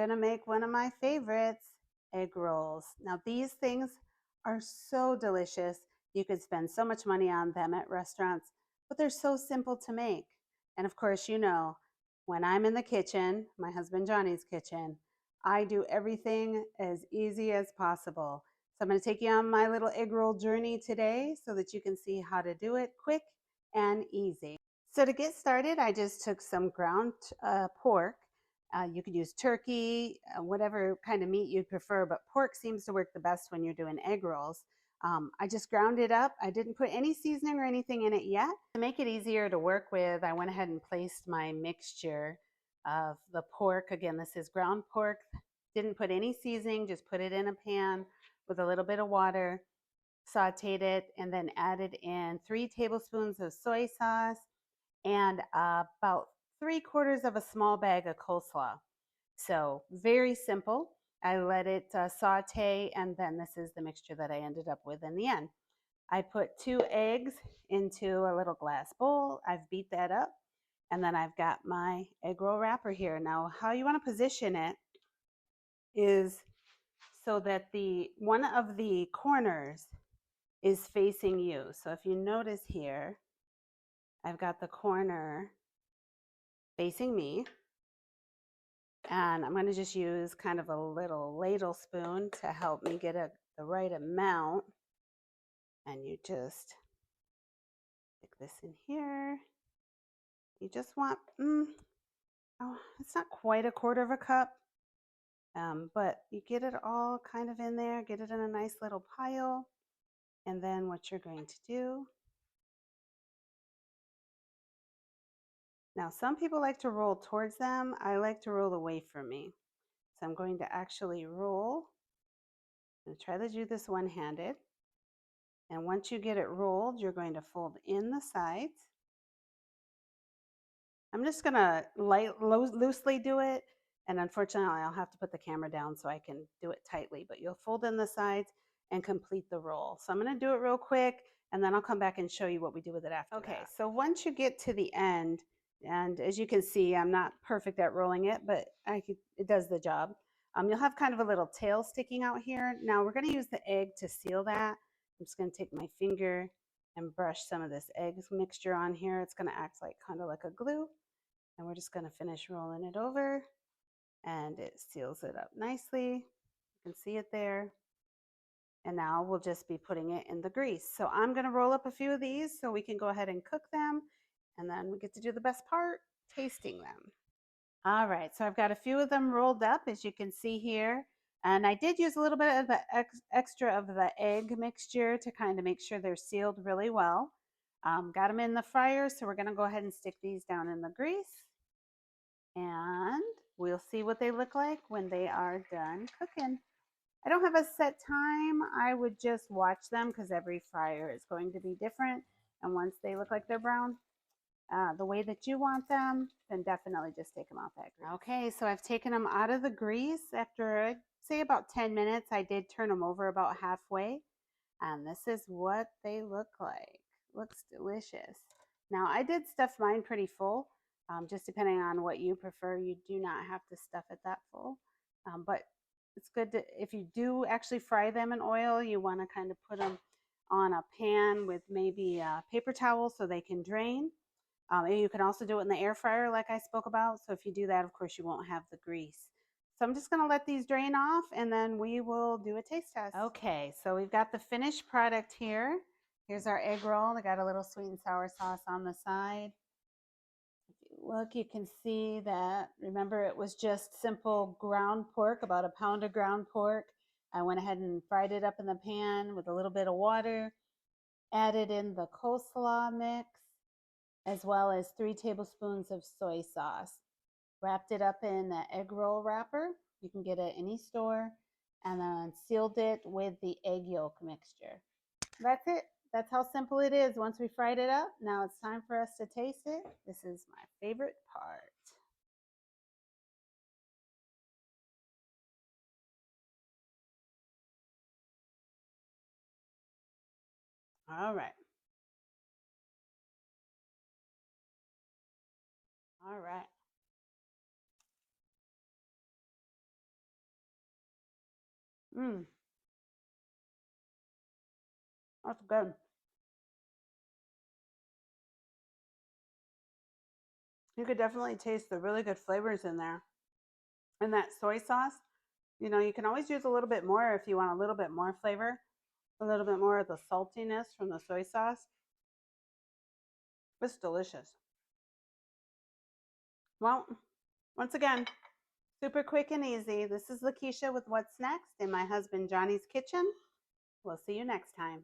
gonna make one of my favorites, egg rolls. Now these things are so delicious. You could spend so much money on them at restaurants, but they're so simple to make. And of course, you know, when I'm in the kitchen, my husband Johnny's kitchen, I do everything as easy as possible. So I'm going to take you on my little egg roll journey today so that you can see how to do it quick and easy. So to get started, I just took some ground pork. You could use turkey, whatever kind of meat you prefer, but pork seems to work the best when you're doing egg rolls. I just ground it up. I didn't put any seasoning or anything in it yet. To make it easier to work with, I went ahead and placed my mixture of the pork. Again, this is ground pork. Didn't put any seasoning, just put it in a pan with a little bit of water, sauteed it, and then added in 3 tablespoons of soy sauce and about 3/4 of a small bag of coleslaw. So very simple. I let it saute, and then this is the mixture that I ended up with in the end. I put 2 eggs into a little glass bowl. I've beat that up, and then I've got my egg roll wrapper here. Now, how you want to position it is so that one of the corners is facing you. So if you notice here, I've got the corner facing me, and I'm going to just use kind of a little ladle spoon to help me get the right amount. And you just stick this in here. You just want, oh, it's not quite 1/4 cup, but you get it all kind of in there, get it in a nice little pile. And then what you're going to do, now some people like to roll towards them. I like to roll away from me. So I'm going to actually roll. I'm going to try to do this one-handed. And once you get it rolled, you're going to fold in the sides. I'm just going to loosely do it. And unfortunately, I'll have to put the camera down so I can do it tightly. But you'll fold in the sides and complete the roll. So I'm going to do it real quick, and then I'll come back and show you what we do with it after. Okay, so once you get to the end, and as you can see, I'm not perfect at rolling it, but it does the job. You'll have kind of a little tail sticking out here. Now we're going to use the egg to seal that. I'm just going to take my finger and brush some of this egg mixture on here. It's going to act like kind of like a glue. And we're just going to finish rolling it over, and it seals it up nicely. You can see it there. And now we'll just be putting it in the grease. So I'm going to roll up a few of these so we can go ahead and cook them. And then we get to do the best part, tasting them. All right, so I've got a few of them rolled up, as you can see here. And I did use a little bit of the extra of the egg mixture to kind of make sure they're sealed really well. Got them in the fryer, so we're going to go ahead and stick these down in the grease. And we'll see what they look like when they are done cooking. I don't have a set time. I would just watch them because every fryer is going to be different. And once they look like they're brown, the way that you want them, then definitely just take them out that grease. Okay, so I've taken them out of the grease after, say, about 10 minutes. I did turn them over about halfway. And this is what they look like. Looks delicious. Now, I did stuff mine pretty full. Just depending on what you prefer, you do not have to stuff it that full. But it's good to, if you do actually fry them in oil, you want to kind of put them on a pan with maybe a paper towel so they can drain. And you can also do it in the air fryer like I spoke about. So if you do that, of course, you won't have the grease. So I'm just going to let these drain off, and then we will do a taste test. Okay, so we've got the finished product here. Here's our egg roll. I got a little sweet and sour sauce on the side. If you look, you can see that, remember, it was just simple ground pork, about 1 pound of ground pork. I went ahead and fried it up in the pan with a little bit of water, added in the coleslaw mix, as well as 3 tablespoons of soy sauce. Wrapped it up in an egg roll wrapper. You can get it at any store. And then sealed it with the egg yolk mixture. That's it. That's how simple it is. Once we fried it up, now it's time for us to taste it. This is my favorite part. All right. All right. Mmm, that's good. You could definitely taste the really good flavors in there. And that soy sauce, you can always use a little bit more if you want a little bit more flavor, a little bit more of the saltiness from the soy sauce. It's delicious. Well, once again, super quick and easy. This is Lakeisha with What's Next in my husband Johnny's kitchen. We'll see you next time.